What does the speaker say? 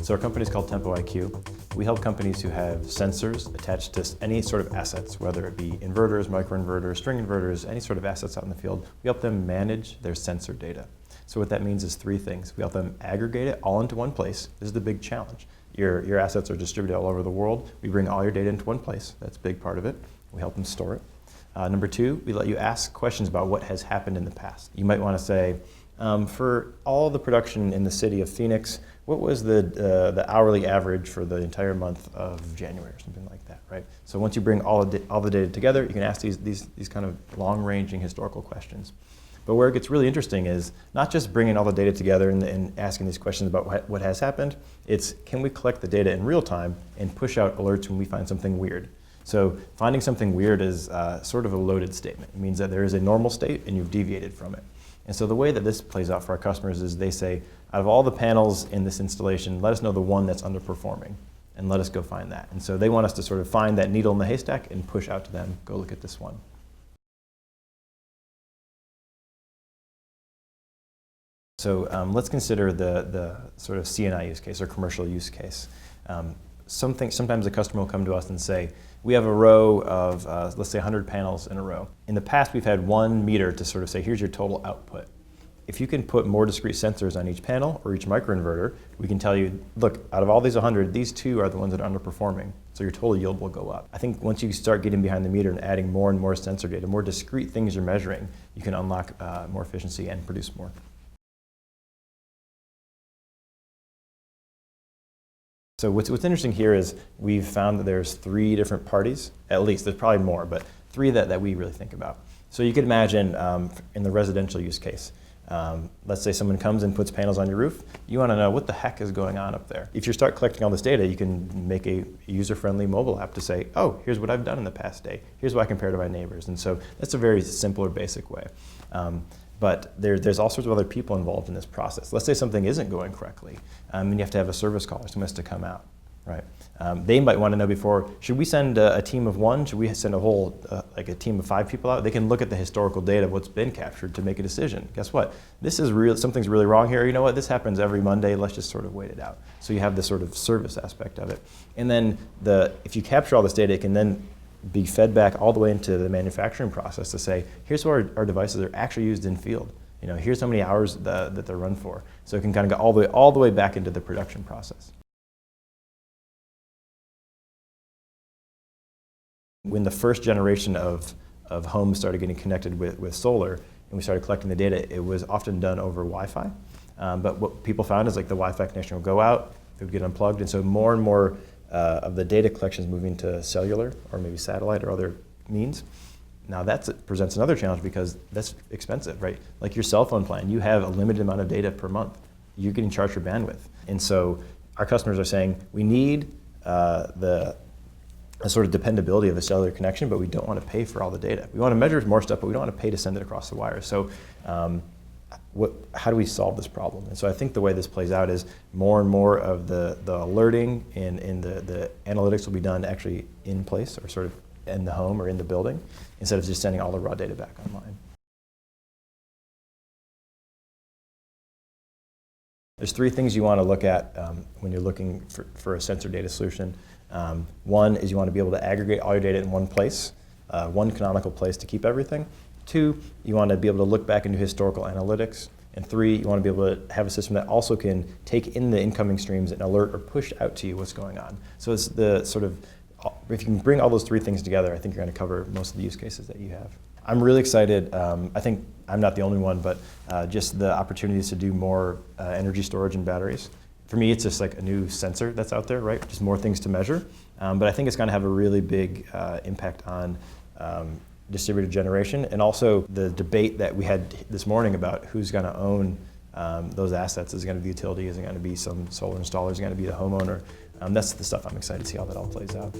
So our company is called TempoIQ. We help companies who have sensors attached to any sort of assets, whether it be inverters, microinverters, string inverters, any sort of assets out in the field. We help them manage their sensor data. So what that means is three things. We help them aggregate it all into one place. This is the big challenge. Your assets are distributed all over the world. We bring all your data into one place. That's a big part of it. We help them store it. Number two, we let you ask questions about what has happened in the past. You might want to say, for all the production in the city of Phoenix, what was the hourly average for the entire month of January or something like that, right? So once you bring all the data together, you can ask these kind of long-ranging historical questions. But where it gets really interesting is not just bringing all the data together and asking these questions about what has happened, it's can we collect the data in real time and push out alerts when we find something weird. So finding something weird is sort of a loaded statement. It means that there is a normal state and you've deviated from it. And so the way that this plays out for our customers is they say, out of all the panels in this installation, let us know the one that's underperforming and let us go find that. And so they want us to sort of find that needle in the haystack and push out to them, go look at this one. So let's consider the sort of CNI use case or commercial use case. Sometimes a customer will come to us and say, we have a row of, let's say 100 panels in a row. In the past, we've had one meter to sort of say, here's your total output. If you can put more discrete sensors on each panel or each microinverter, we can tell you, look, out of all these 100, these two are the ones that are underperforming. So your total yield will go up. I think once you start getting behind the meter and adding more and more sensor data, more discrete things you're measuring, you can unlock more efficiency and produce more. So what's interesting here is we've found that there's three different parties, at least, there's probably more, but three that we really think about. So you could imagine in the residential use case, let's say someone comes and puts panels on your roof, you want to know what the heck is going on up there. If you start collecting all this data, you can make a user-friendly mobile app to say, oh, here's what I've done in the past day, here's what I compare to my neighbors. And so that's a very simple or basic way. But there's all sorts of other people involved in this process. Let's say something isn't going correctly, and you have to have a service call or someone has to come out, right? They might want to know before, should we send a team of one? Should we send a whole, like a team of 5 people out? They can look at the historical data of what's been captured to make a decision. Guess what? This is real, something's really wrong here. You know what? This happens every Monday. Let's just sort of wait it out. So you have this sort of service aspect of it. And then if you capture all this data, it can then be fed back all the way into the manufacturing process to say, here's where our devices are actually used in field. You know, here's how many hours that they're run for. So it can kind of go all the way back into the production process. When the first generation of homes started getting connected with solar and we started collecting the data, it was often done over Wi-Fi. But what people found is like the Wi-Fi connection would go out, it would get unplugged, and so more and more of the data collection is moving to cellular or maybe satellite or other means. Now that presents another challenge because that's expensive, right? Like your cell phone plan, you have a limited amount of data per month. You're getting charged for bandwidth. And so our customers are saying, we need the sort of dependability of a cellular connection, but we don't want to pay for all the data. We want to measure more stuff, but we don't want to pay to send it across the wire. So how do we solve this problem? And so I think the way this plays out is more and more of the alerting and the analytics will be done actually in place or sort of in the home or in the building instead of just sending all the raw data back online. There's 3 things you want to look at when you're looking for a sensor data solution. One is you want to be able to aggregate all your data in one place, one canonical place to keep everything. 2, you want to be able to look back into historical analytics. And 3, you want to be able to have a system that also can take in the incoming streams and alert or push out to you what's going on. So it's the sort of, if you can bring all those 3 things together, I think you're going to cover most of the use cases that you have. I'm really excited. I think I'm not the only one, but just the opportunities to do more energy storage and batteries. For me, it's just like a new sensor that's out there, right? Just more things to measure. But I think it's going to have a really big impact on distributed generation, and also the debate that we had this morning about who's going to own those assets. Is it going to be the utility? Is it going to be some solar installer? Is it going to be the homeowner? That's the stuff I'm excited to see how that all plays out.